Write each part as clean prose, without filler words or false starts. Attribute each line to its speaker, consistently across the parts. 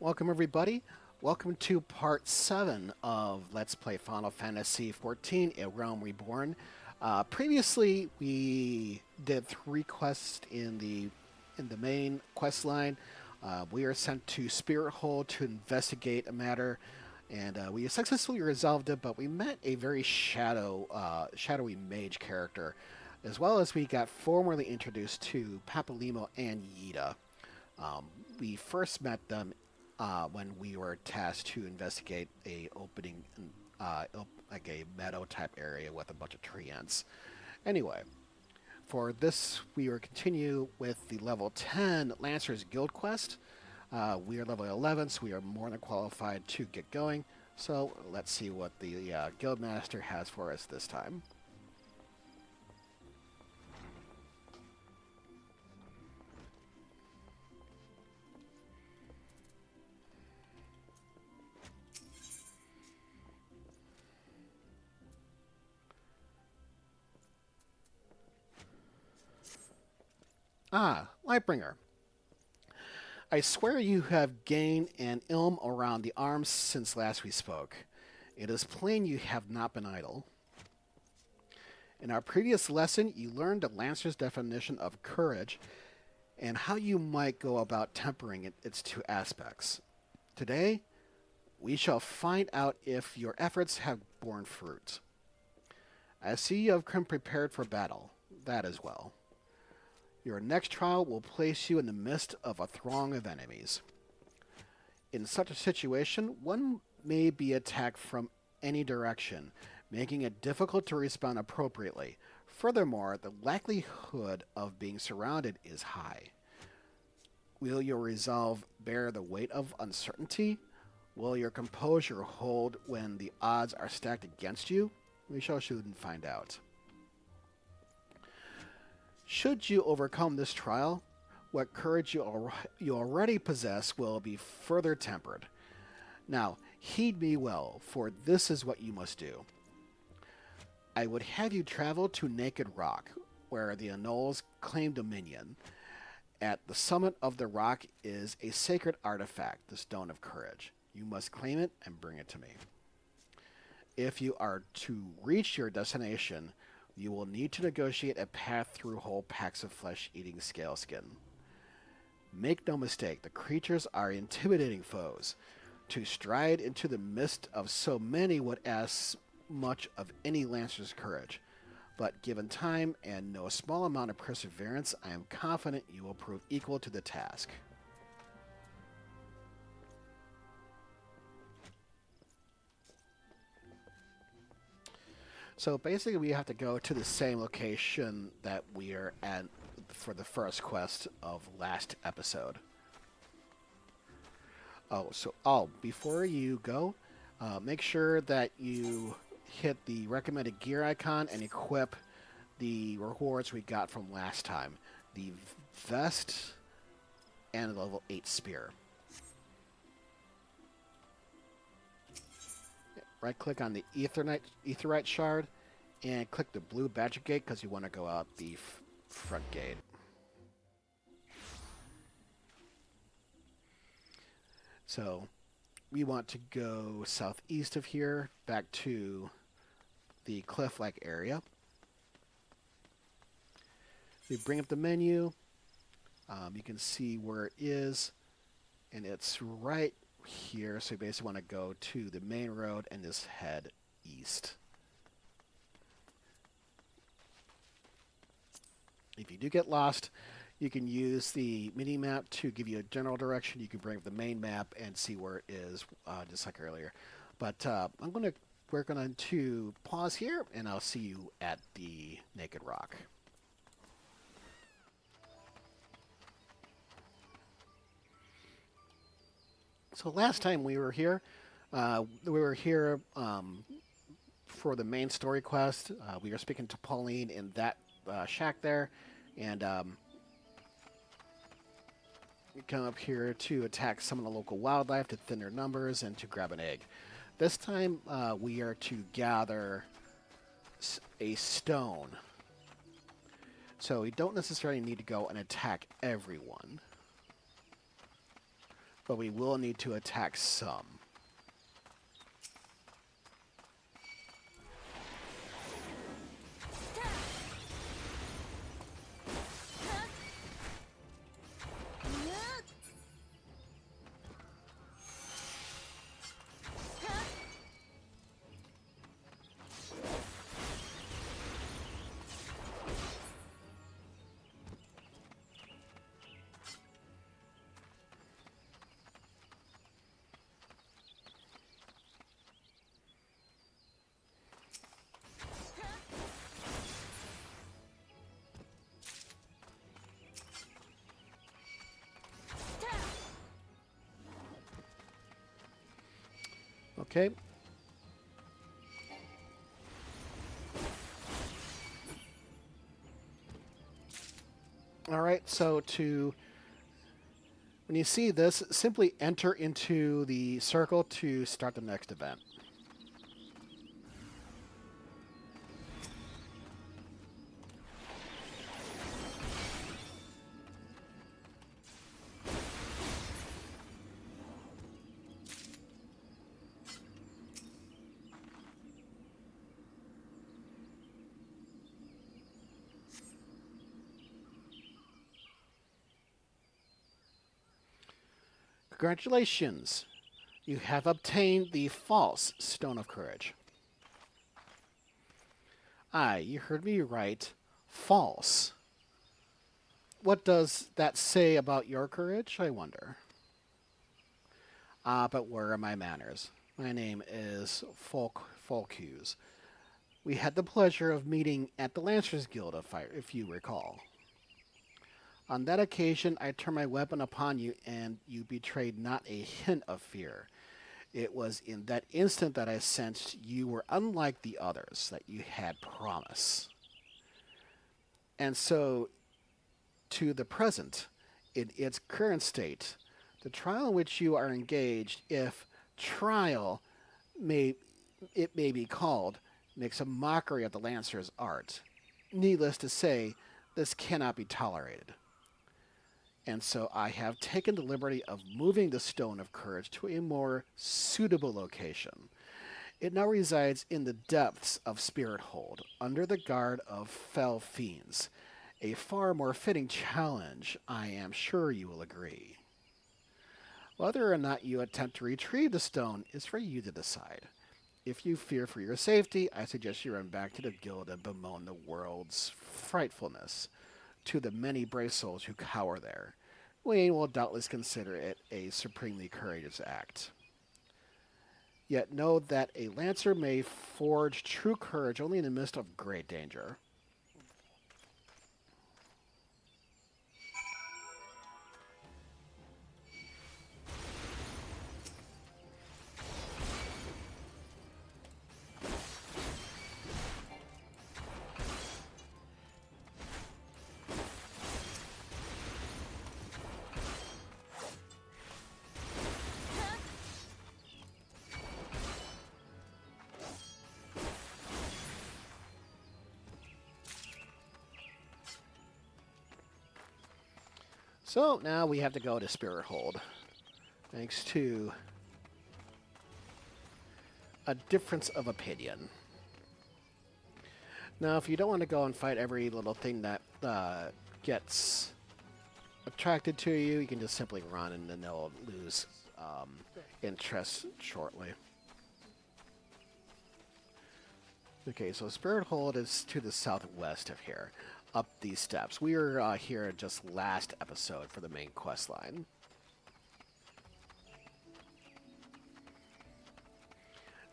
Speaker 1: Welcome everybody. Welcome to part 7 of Let's Play Final Fantasy XIV, A Realm Reborn. Previously, we did 3 quests in the main quest line. We are sent to Spirit Hole to investigate a matter, and we successfully resolved it, but we met a very shadowy mage character, as well as we got formally introduced to Papalimo and Yida. We first met them when we were tasked to investigate a opening, like a meadow type area with a bunch of tree ants. Anyway, for this, we will continue with the level 10 Lancer's Guild quest. We are level 11, so we are more than qualified to get going. So let's see what the guild master has for us this time. Lightbringer. I swear you have gained an ilm around the arms since last we spoke. It is plain you have not been idle. In our previous lesson, you learned the Lancer's definition of courage and how you might go about tempering its two aspects. Today, we shall find out if your efforts have borne fruit. I see you have come prepared for battle. That is well. Your next trial will place you in the midst of a throng of enemies. In such a situation, one may be attacked from any direction, making it difficult to respond appropriately. Furthermore, the likelihood of being surrounded is high. Will your resolve bear the weight of uncertainty? Will your composure hold when the odds are stacked against you? We shall soon find out. Should you overcome this trial, what courage you already possess will be further tempered. Now, heed me well, for this is what you must do. I would have you travel to Naked Rock, where the Anoles claim dominion. At the summit of the rock is a sacred artifact, the Stone of Courage. You must claim it and bring it to me. If you are to reach your destination, you will need to negotiate a path through whole packs of flesh-eating scale skin. Make no mistake, the creatures are intimidating foes. To stride into the midst of so many would ask much of any Lancer's courage. But given time and no small amount of perseverance, I am confident you will prove equal to the task. So basically we have to go to the same location that we are at for the first quest of last episode. Before you go, make sure that you hit the recommended gear icon and equip the rewards we got from last time. The vest and the level 8 spear. Right-click on the Aetheryte shard, and click the blue badger gate because you want to go out the front gate. So, we want to go southeast of here, back to the cliff-like area. We bring up the menu. You can see where it is, and it's right here, so you basically want to go to the main road and just head east. If you do get lost, you can use the mini-map to give you a general direction. You can bring up the main map and see where it is, just like earlier. But we're going to pause here, and I'll see you at the Naked Rock. So last time we were here for the main story quest. We were speaking to Pauline in that shack there, and we come up here to attack some of the local wildlife to thin their numbers and to grab an egg. This time we are to gather a stone. So we don't necessarily need to go and attack everyone. but we will need to attack some. Okay. All right, so when you see this, simply enter into the circle to start the next event. Congratulations! You have obtained the false Stone of Courage. Aye, you heard me right. False. What does that say about your courage, I wonder? Ah, but where are my manners? My name is Folcuse. We had the pleasure of meeting at the Lancers Guild, if you recall. On that occasion, I turned my weapon upon you, and you betrayed not a hint of fear. It was in that instant that I sensed you were unlike the others, that you had promise. And so, to the present, in its current state, the trial in which you are engaged, if trial may be called, makes a mockery of the Lancer's art. Needless to say, this cannot be tolerated. And so I have taken the liberty of moving the Stone of Courage to a more suitable location. It now resides in the depths of Spirit Hold, under the guard of fell fiends. A far more fitting challenge, I am sure you will agree. Whether or not you attempt to retrieve the stone is for you to decide. If you fear for your safety, I suggest you run back to the guild and bemoan the world's frightfulness to the many brave souls who cower there. Wayne will doubtless consider it a supremely courageous act. Yet know that a lancer may forge true courage only in the midst of great danger. So now we have to go to Spirit Hold, thanks to a difference of opinion. Now, if you don't want to go and fight every little thing that gets attracted to you, you can just simply run and then they'll lose interest shortly. Okay, so Spirit Hold is to the southwest of here, up these steps. We were here just last episode for the main quest line.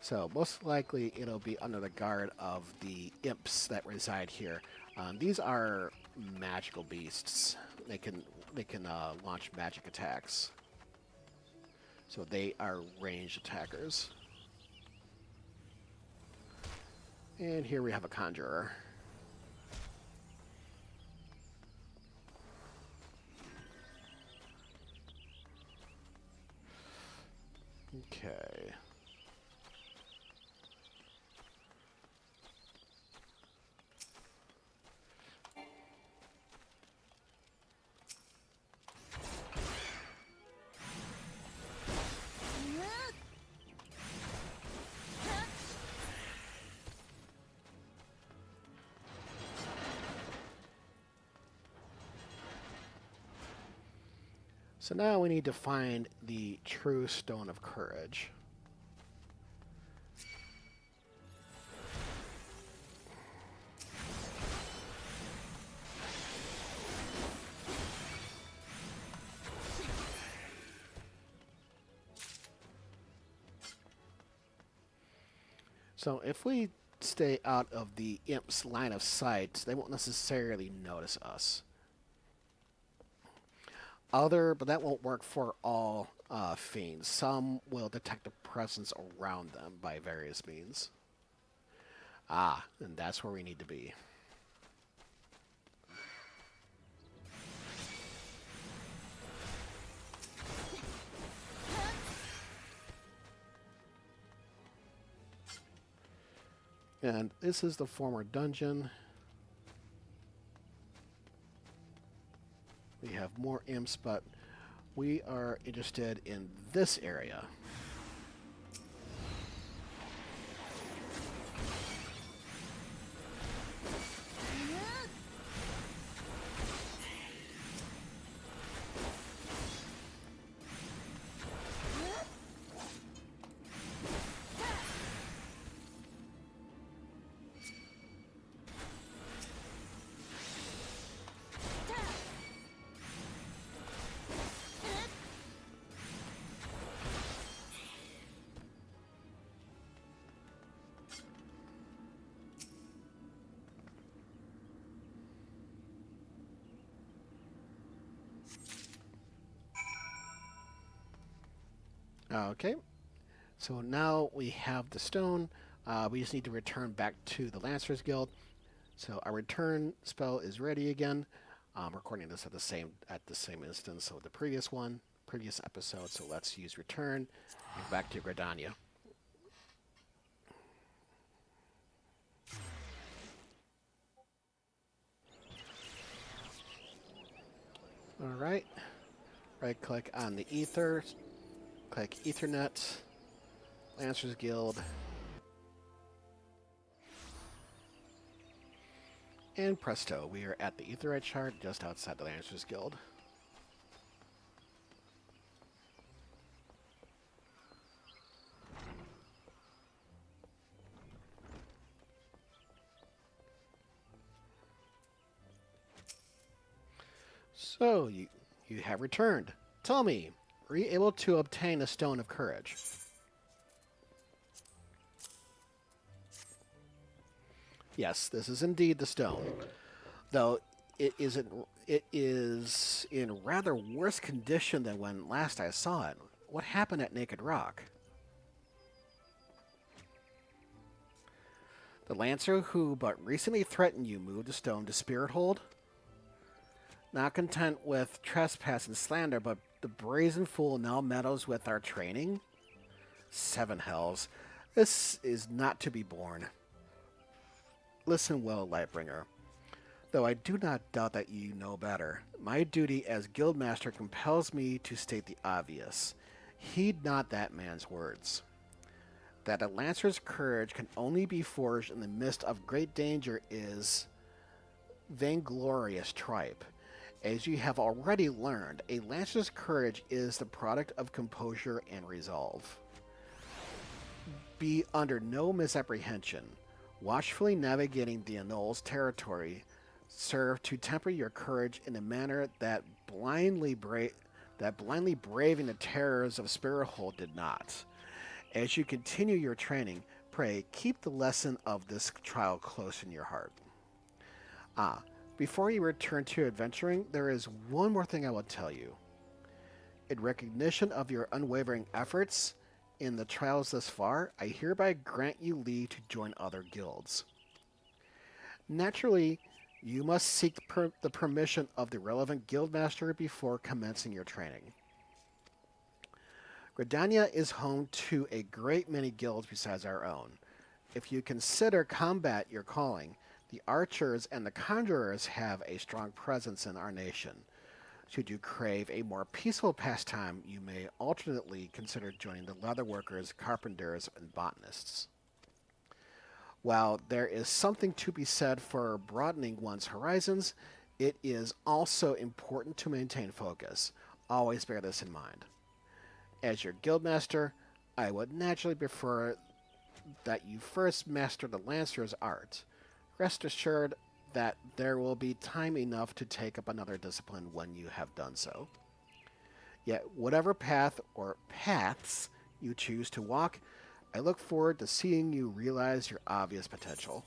Speaker 1: So most likely it'll be under the guard of the imps that reside here. These are magical beasts. They can launch magic attacks. So they are ranged attackers. And here we have a conjurer. Okay. So now we need to find the true Stone of Courage. So if we stay out of the imp's line of sight, they won't necessarily notice us. But that won't work for all fiends. Some will detect a presence around them by various means. And that's where we need to be. And this is the former dungeon. We have more imps, but we are interested in this area. Okay, so now we have the stone. We just need to return back to the Lancers Guild. So our return spell is ready again. Recording this at the same instance of the previous episode. So let's use return and back to Gridania. All right. Right click on the ether. Click Ethernet. Lancers Guild. And presto, we are at the Etherite chart just outside the Lancers Guild. So, you have returned. Tell me, were you able to obtain a Stone of Courage? Yes, this is indeed the stone. Though it is in rather worse condition than when last I saw it. What happened at Naked Rock? The Lancer who but recently threatened you moved the stone to Spirit Hold? Not content with trespass and slander, but the brazen fool now meddles with our training? Seven hells. This is not to be borne. Listen well, Lightbringer. Though I do not doubt that you know better, my duty as Guildmaster compels me to state the obvious. Heed not that man's words. That a Lancer's courage can only be forged in the midst of great danger is vainglorious tripe. As you have already learned, a Lancer's courage is the product of composure and resolve. Be under no misapprehension. Watchfully navigating the Annul's territory serve to temper your courage in a manner that blindly braving the terrors of Spirit Hold did not. As you continue your training, pray keep the lesson of this trial close in your heart. Before you return to adventuring, there is one more thing I will tell you. In recognition of your unwavering efforts in the trials thus far, I hereby grant you leave to join other guilds. Naturally, you must seek the permission of the relevant guildmaster before commencing your training. Gridania is home to a great many guilds besides our own. If you consider combat your calling, the archers and the conjurers have a strong presence in our nation. Should you crave a more peaceful pastime, you may alternately consider joining the leatherworkers, carpenters, and botanists. While there is something to be said for broadening one's horizons, it is also important to maintain focus. Always bear this in mind. As your guildmaster, I would naturally prefer that you first master the Lancer's art. Rest assured that there will be time enough to take up another discipline when you have done so. Yet, whatever path or paths you choose to walk, I look forward to seeing you realize your obvious potential.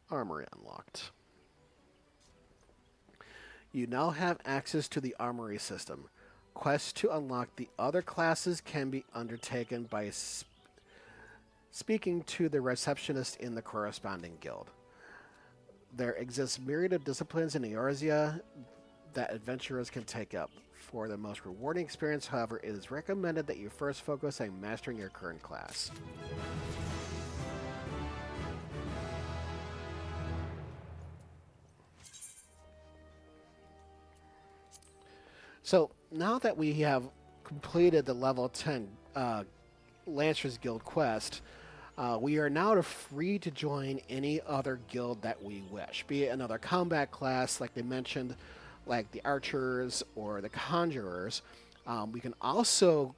Speaker 1: Armory unlocked. You now have access to the armory system. Quests to unlock the other classes can be undertaken by speaking to the receptionist in the corresponding guild. There exists myriad of disciplines in Eorzea that adventurers can take up. For the most rewarding experience, however, it is recommended that you first focus on mastering your current class. So now that we have completed the level 10 Lancers Guild quest, we are now free to join any other guild that we wish, be it another combat class, like they mentioned, like the archers or the conjurers. We can also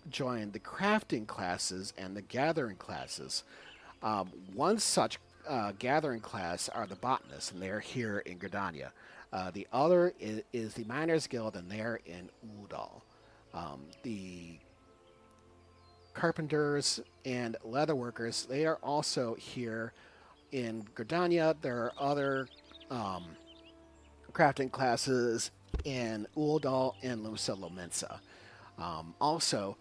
Speaker 1: join the crafting classes and the gathering classes. One such gathering class are the botanists, and they're here in Gridania. The other is the Miners Guild, and they're in Udal. The carpenters and leatherworkers, they are also here in Gridania. There are other crafting classes in Uldal and Lusa Lomensa. Also,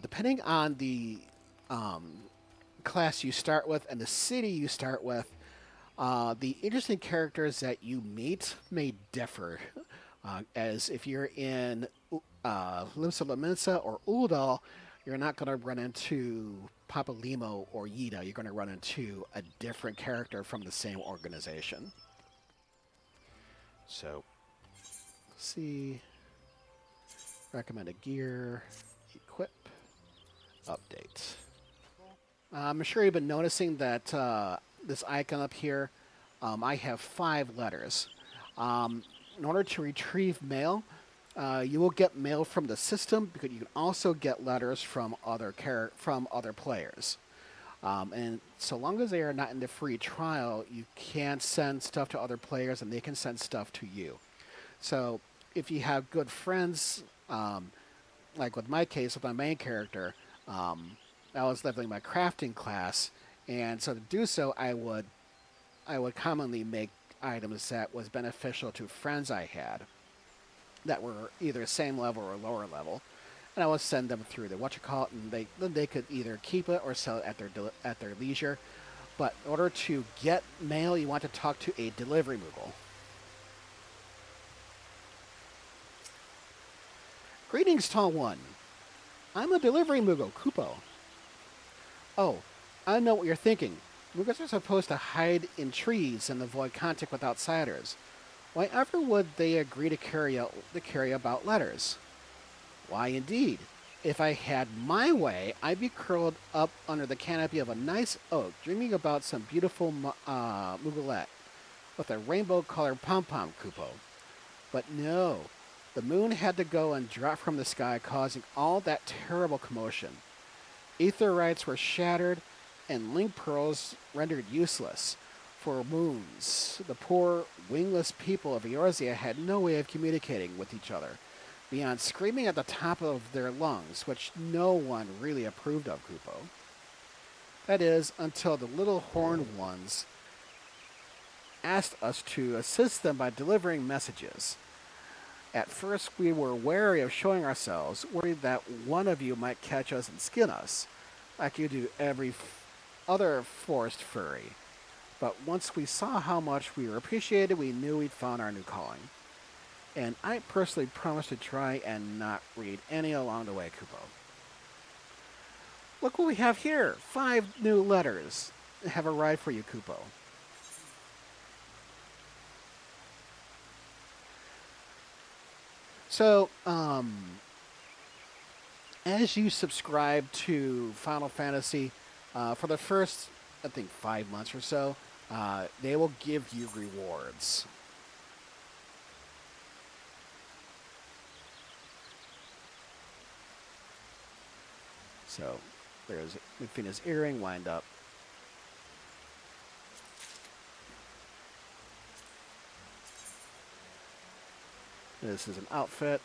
Speaker 1: depending on the class you start with and the city you start with, the interesting characters that you meet may differ. As if you're in Lusa Lomensa or Uldal, you're not going to run into Papalimo or Yida. You're going to run into a different character from the same organization. So, see, recommended gear, equip, update. I'm sure you've been noticing that this icon up here, I have 5 letters. In order to retrieve mail, you will get mail from the system, because you can also get letters from other players. And so long as they are not in the free trial, you can send stuff to other players and they can send stuff to you. So if you have good friends, like with my case with my main character, I was leveling my crafting class, and so to do so, I would commonly make items that was beneficial to friends I had that were either same level or lower level, and I would send them through the whatchamacallit, and then they could either keep it or sell it at their leisure. But in order to get mail, you want to talk to a delivery moogle. Greetings, Tall One. I'm a delivery moogle, Kupo. Oh, I know what you're thinking. Moogles are supposed to hide in trees and avoid contact with outsiders. Why ever would they agree to carry about letters? Why, indeed. If I had my way, I'd be curled up under the canopy of a nice oak, dreaming about some beautiful Moogleette with a rainbow-colored pom-pom, Kupo. But no, the moon had to go and drop from the sky, causing all that terrible commotion. Aetherites were shattered, and link pearls rendered useless. For moons, the poor, wingless people of Eorzea had no way of communicating with each other, beyond screaming at the top of their lungs, which no one really approved of, Kupo. That is, until the little horned ones asked us to assist them by delivering messages. At first, we were wary of showing ourselves, worried that one of you might catch us and skin us, like you do every other forest furry. But once we saw how much we were appreciated, we knew we'd found our new calling. And I personally promised to try and not read any along the way, Kupo. Look what we have here! 5 new letters have arrived for you, Kupo. So, as you subscribe to Final Fantasy, for the first, I think, 5 months or so, they will give you rewards. So, there's Mufina's earring, wind up. This is an outfit.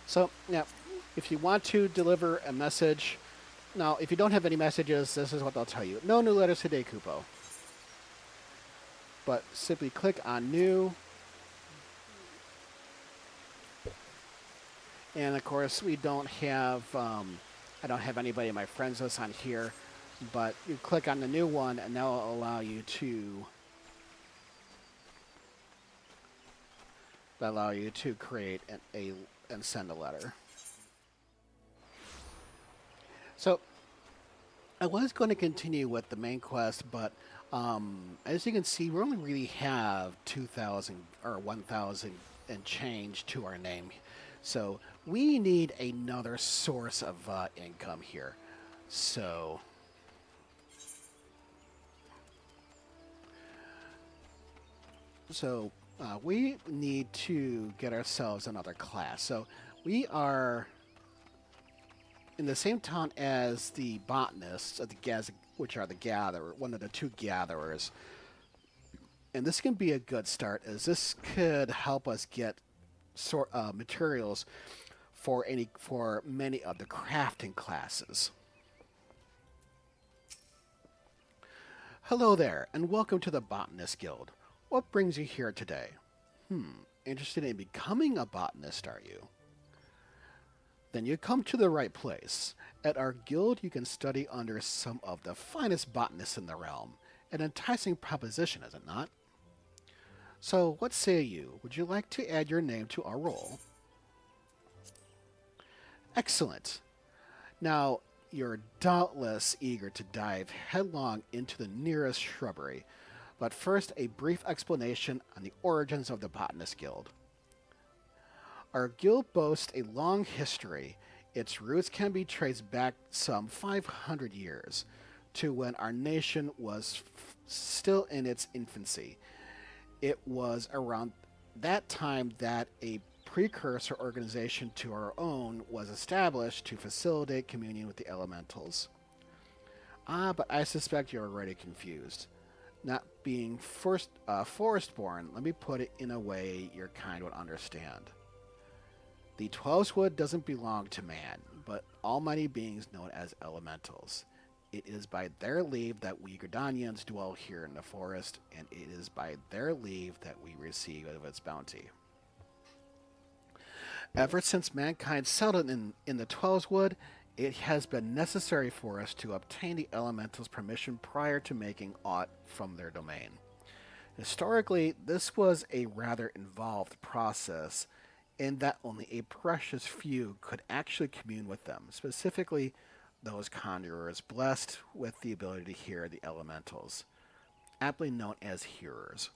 Speaker 1: So, yeah, if you want to deliver a message, now, if you don't have any messages, this is what they'll tell you. No new letters today, Kupo. But simply click on new. And of course, we don't have, I don't have anybody in my friends list on here, but you click on the new one and that will allow you to, create and send a letter. So I was going to continue with the main quest, but as you can see, we only really have 2,000 or 1,000 and change to our name. So we need another source of income here. So we need to get ourselves another class. So we are in the same town as the botanists, which are the gatherer, one of the two gatherers. And this can be a good start, as this could help us get materials for many of the crafting classes. Hello there, and welcome to the Botanist Guild. What brings you here today? Interested in becoming a botanist, are you? Then you come to the right place. At our guild, you can study under some of the finest botanists in the realm. An enticing proposition, is it not? So, what say you? Would you like to add your name to our roll? Excellent. Now, you're doubtless eager to dive headlong into the nearest shrubbery, but first a brief explanation on the origins of the Botanist Guild. Our guild boasts a long history. Its roots can be traced back some 500 years to when our nation was still in its infancy. It was around that time that a precursor organization to our own was established to facilitate communion with the elementals. But I suspect you're already confused. Not being forest-born, let me put it in a way your kind would understand. The Twelveswood doesn't belong to man, but almighty beings known as elementals. It is by their leave that we Gridanians dwell here in the forest, and it is by their leave that we receive of its bounty. Ever since mankind settled in the Twelveswood, it has been necessary for us to obtain the elementals' permission prior to making aught from their domain. Historically, this was a rather involved process, in that only a precious few could actually commune with them, specifically those conjurers blessed with the ability to hear the elementals, aptly known as hearers.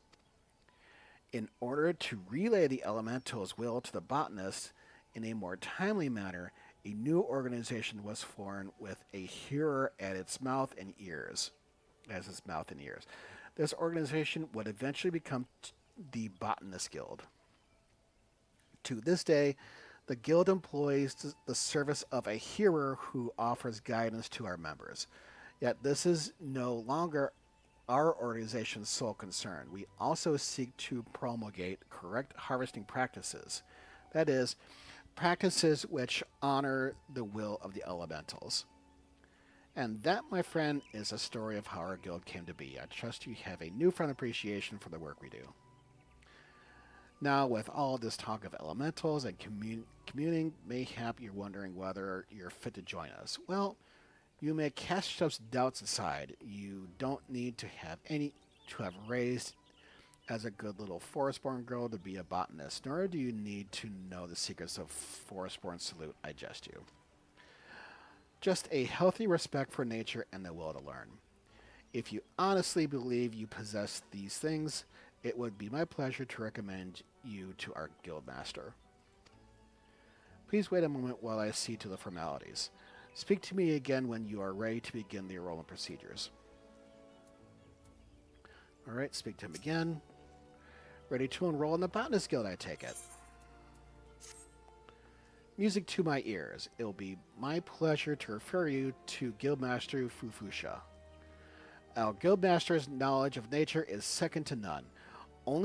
Speaker 1: In order to relay the elementals' will to the botanist in a more timely manner, a new organization was formed with a hearer at its mouth and ears. This organization would eventually become the Botanist Guild. To this day, the guild employs the service of a hearer who offers guidance to our members. Yet this is no longer our organization's sole concern. We also seek to promulgate correct harvesting practices. That is, practices which honor the will of the elementals. And that, my friend, is a story of how our guild came to be. I trust you have a newfound appreciation for the work we do. Now, with all this talk of elementals and communing, mayhap you're wondering whether you're fit to join us. Well, you may cast those doubts aside. You don't need to have raised as a good little forest-born girl to be a botanist, nor do you need to know the secrets of forest-born salute I jest you. Just a healthy respect for nature and the will to learn. If you honestly believe you possess these things, it would be my pleasure to recommend you to our guildmaster. Please wait a moment while I see to the formalities. Speak to me again when you are ready to begin the enrollment procedures. Alright, speak to him again. Ready to enroll in the Botanist Guild, I take it. Music to my ears. It will be my pleasure to refer you to Guildmaster Fufusha. Our Guildmaster's knowledge of nature is second to none. One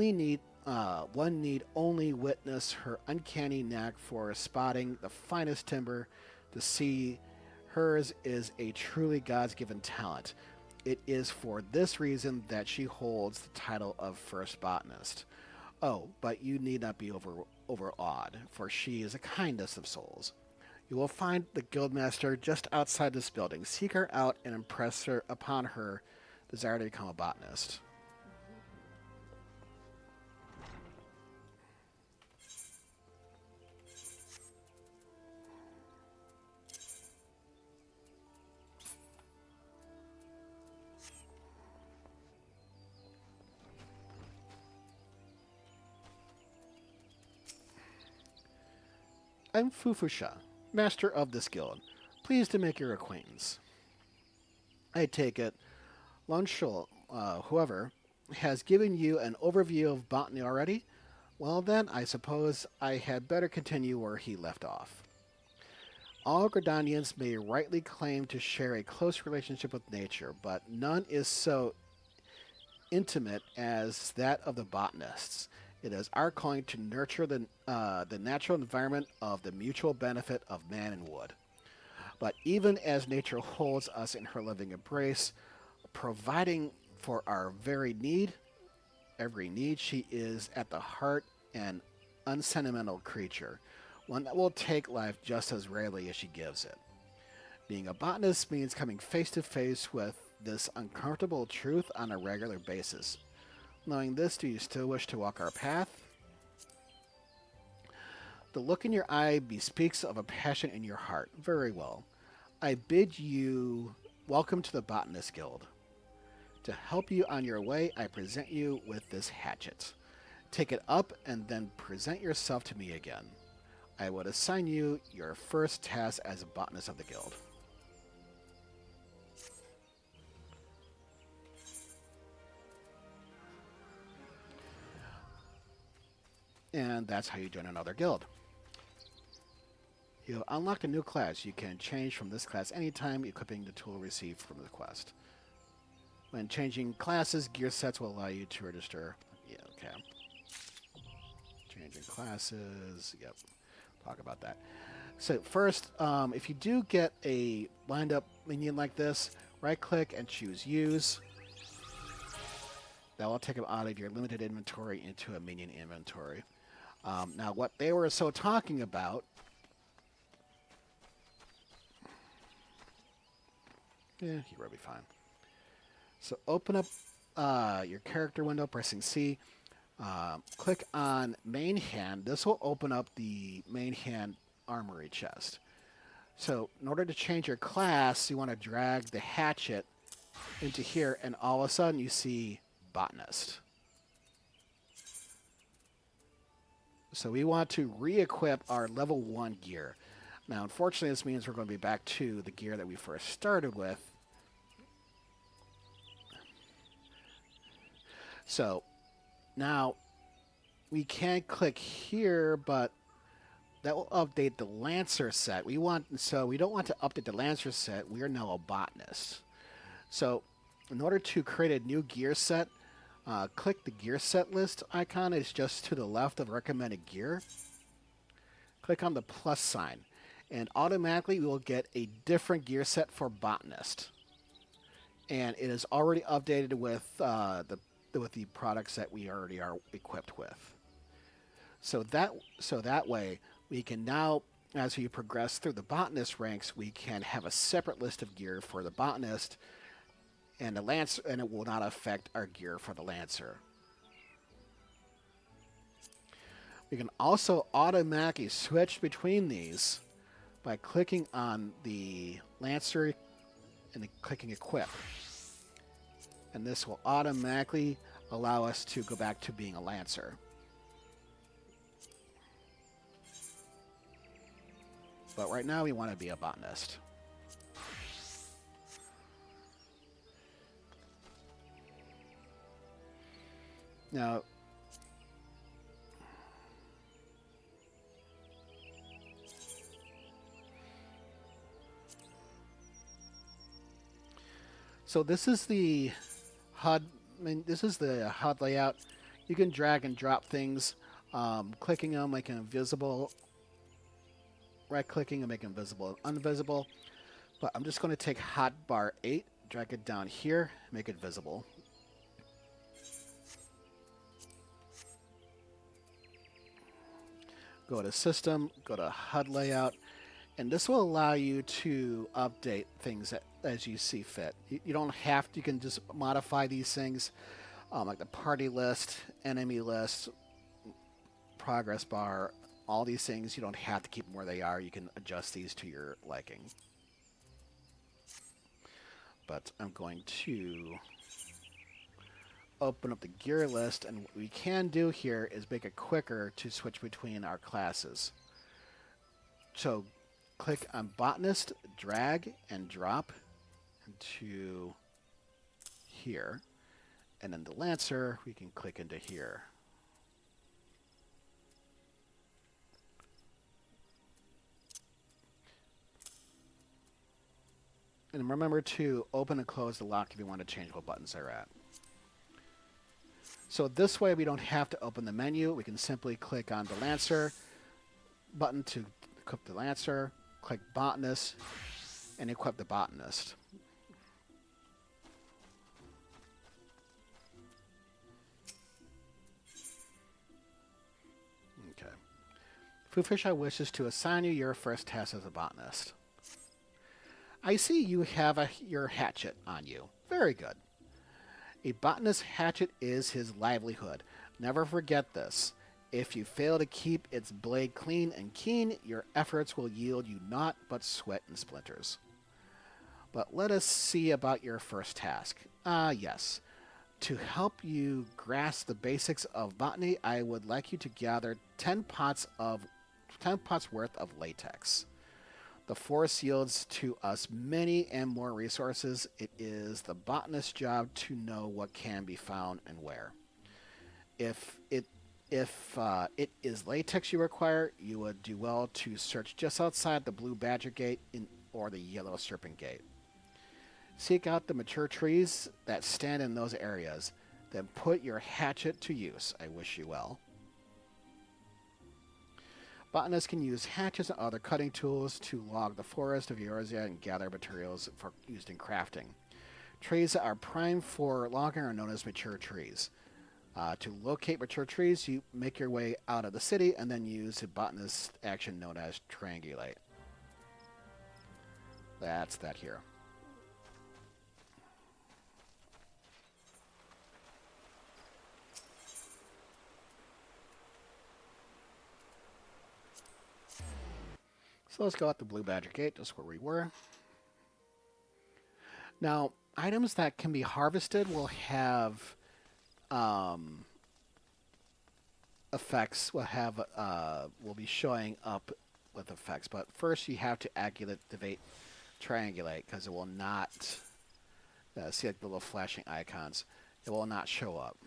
Speaker 1: need only witness her uncanny knack for spotting the finest timber to see hers is a truly God's-given talent. It is for this reason that she holds the title of First Botanist. Oh, but you need not be overawed, for she is the kindest of souls. You will find the Guildmaster just outside this building. Seek her out and impress her upon her desire to become a botanist. I'm Fufusha, master of this guild. Pleased to make your acquaintance. I take it Lunchul, whoever, has given you an overview of botany already? Well then, I suppose I had better continue where he left off. All Gridanians may rightly claim to share a close relationship with nature, but none is so intimate as that of the botanists. It is our calling to nurture the natural environment of the mutual benefit of man and wood. But even as nature holds us in her loving embrace, providing for our every need, she is at the heart an unsentimental creature, one that will take life just as rarely as she gives it. Being a botanist means coming face to face with this uncomfortable truth on a regular basis. Knowing this, do you still wish to walk our path? The look in your eye bespeaks of a passion in your heart. Very well. I bid you welcome to the Botanist Guild. To help you on your way, I present you with this hatchet. Take it up and then present yourself to me again. I would assign you your first task as a botanist of the guild. And that's how you join another guild. You unlocked a new class. You can change from this class anytime, equipping the tool received from the quest. When changing classes, gear sets will allow you to register. Yeah, okay. Changing classes. Yep. Talk about that. So first, if you do get a lined up minion like this, right click and choose use. That will take them out of your limited inventory into a minion inventory. Now, what they were talking about. Yeah, he will be fine. So open up your character window, pressing C. Click on main hand. This will open up the main hand armory chest. So in order to change your class, you want to drag the hatchet into here, and all of a sudden you see botanist. So we want to re-equip our level 1 gear. Now, unfortunately, this means we're going to be back to the gear that we first started with. So now we can click here, but that will update the Lancer set. We don't want to update the Lancer set. We are now a botanist. So in order to create a new gear set, click the gear set list icon. It's just to the left of recommended gear. Click on the plus sign, and automatically we will get a different gear set for botanist. And it is already updated with the products that we already are equipped with. So that way we can now, as we progress through the botanist ranks, we can have a separate list of gear for the botanist and the lancer, and it will not affect our gear for the lancer. We can also automatically switch between these by clicking on the lancer and then clicking equip. And this will automatically allow us to go back to being a lancer. But right now we want to be a botanist. Now, so this is the HUD. This is the HUD layout. You can drag and drop things, clicking them, make them invisible. Right-clicking and make them visible and invisible. But I'm just going to take hotbar 8, drag it down here, make it visible. Go to System, go to HUD Layout, and this will allow you to update things as you see fit. You don't have to, you can just modify these things, like the party list, enemy list, progress bar, all these things. You don't have to keep them where they are. You can adjust these to your liking. But I'm going to open up the gear list, and what we can do here is make it quicker to switch between our classes. So click on botanist, drag and drop into here, and then the lancer we can click into here. And remember to open and close the lock if you want to change what buttons they're at. So this way we don't have to open the menu. We can simply click on the lancer button to equip the lancer, click botanist, and equip the botanist. Okay. Foodfisher wishes to assign you your first task as a botanist. I see you have your hatchet on you. Very good. A botanist's hatchet is his livelihood. Never forget this. If you fail to keep its blade clean and keen, your efforts will yield you naught but sweat and splinters. But let us see about your first task. Yes. To help you grasp the basics of botany, I would like you to gather 10 pots worth of latex. The forest yields to us many and more resources. It is the botanist's job to know what can be found and where. If it is latex you require, you would do well to search just outside the Blue Badger Gate or the Yellow Serpent Gate. Seek out the mature trees that stand in those areas. Then put your hatchet to use. I wish you well. Botanists can use hatchets and other cutting tools to log the forest of Eurasia and gather materials used in crafting. Trees that are primed for logging are known as mature trees. To locate mature trees, you make your way out of the city and then use the botanist action known as triangulate. That's that here. So let's go out the Blue Badger Gate, just where we were. Now, items that can be harvested will have effects. Will be showing up with effects. But first, you have to activate triangulate because it will not see like the little flashing icons. It will not show up.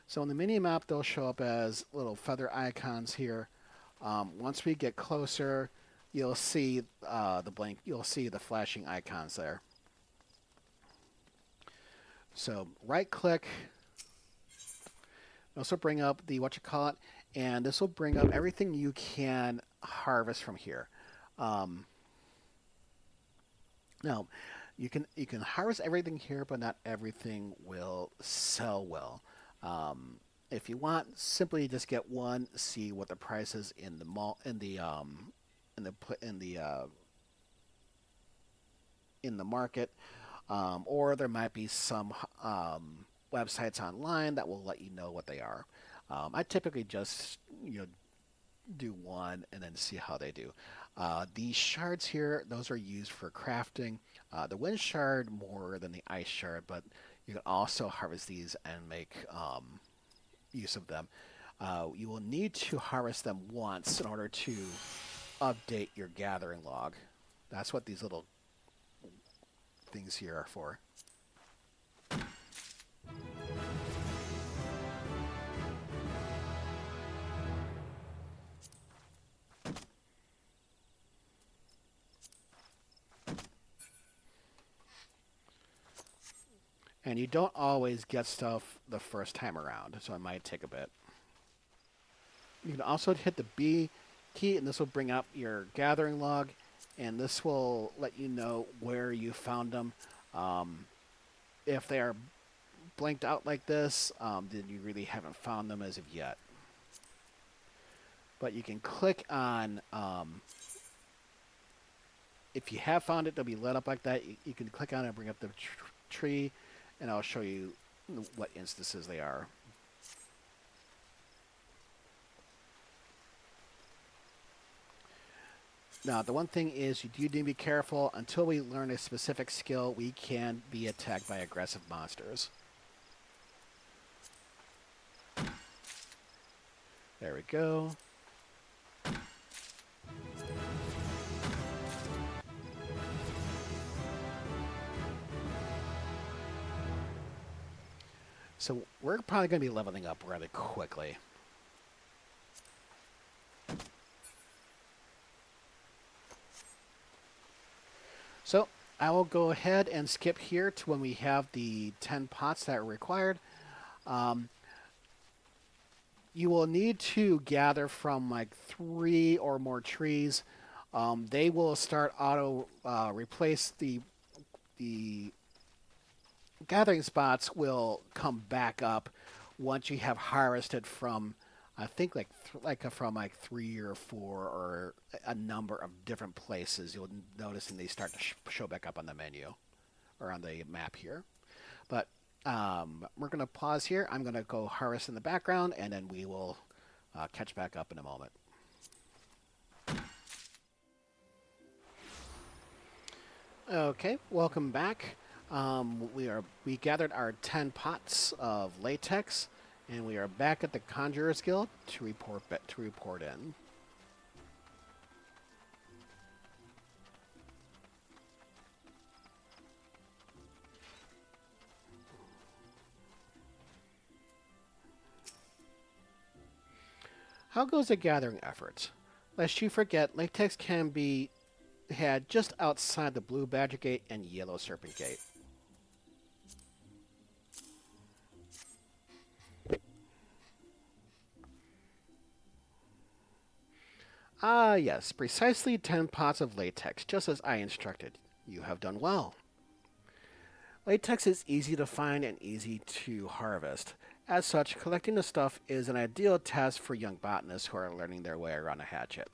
Speaker 1: So in the mini-map, they'll show up as little feather icons here. Once we get closer, you'll see You'll see the flashing icons there. So right-click. This will bring up the and this will bring up everything you can harvest from here. Now, You can harvest everything here, but not everything will sell well. If you want, simply just get one, see what the price is in the mall in the pl- in the market, or there might be some websites online that will let you know what they are. I typically just do one and then see how they do. These shards here, those are used for crafting. The wind shard more than the ice shard, but you can also harvest these and make use of them. You will need to harvest them once in order to update your gathering log. That's what these little things here are for. And you don't always get stuff the first time around, so it might take a bit. You can also hit the B key, and this will bring up your gathering log, and this will let you know where you found them. If they are blanked out like this, then you really haven't found them as of yet. But you can click on, if you have found it, they'll be lit up like that. You can click on it and bring up the tree, and I'll show you what instances they are. Now, the one thing is you do need to be careful. Until we learn a specific skill, we can be attacked by aggressive monsters. There we go. So we're probably going to be leveling up rather quickly. So I will go ahead and skip here to when we have the 10 pots that are required. You will need to gather from like 3 or more trees. They will start auto replace the gathering spots will come back up once you have harvested from I think from like 3 or 4 or a number of different places. You'll notice and they start to show back up on the menu or on the map here. But we're going to pause here. I'm going to go harvest in the background, and then we will catch back up in a moment. Okay, welcome back. We gathered our 10 pots of latex, and we are back at the Conjurer's Guild to report in. How goes the gathering efforts? Lest you forget, latex can be had just outside the Blue Badger Gate and Yellow Serpent Gate. Ah, yes, precisely 10 pots of latex, just as I instructed. You have done well. Latex is easy to find and easy to harvest. As such, collecting the stuff is an ideal task for young botanists who are learning their way around a hatchet.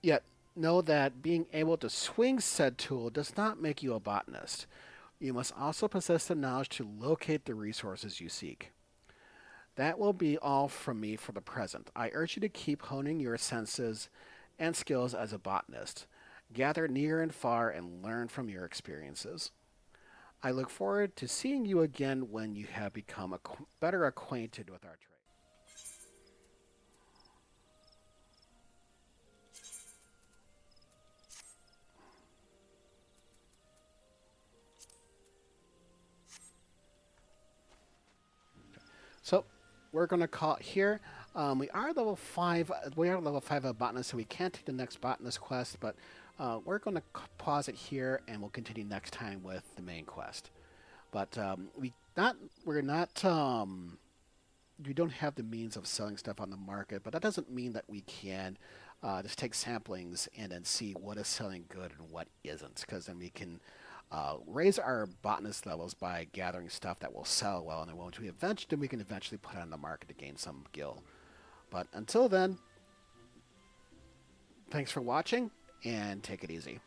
Speaker 1: Yet, know that being able to swing said tool does not make you a botanist. You must also possess the knowledge to locate the resources you seek. That will be all from me for the present. I urge you to keep honing your senses and skills as a botanist. Gather near and far and learn from your experiences. I look forward to seeing you again when you have become better acquainted with our trade. So we're going to call it here. We are level 5. We are level 5 of botanist, so we can't take the next botanist quest, but we're going to pause it here, and we'll continue next time with the main quest. But we don't have the means of selling stuff on the market, but that doesn't mean that we can. just take samplings and then see what is selling good and what isn't, because then we can raise our botanist levels by gathering stuff that will sell well, and then we can eventually put it on the market to gain some gil. But until then, thanks for watching, and take it easy.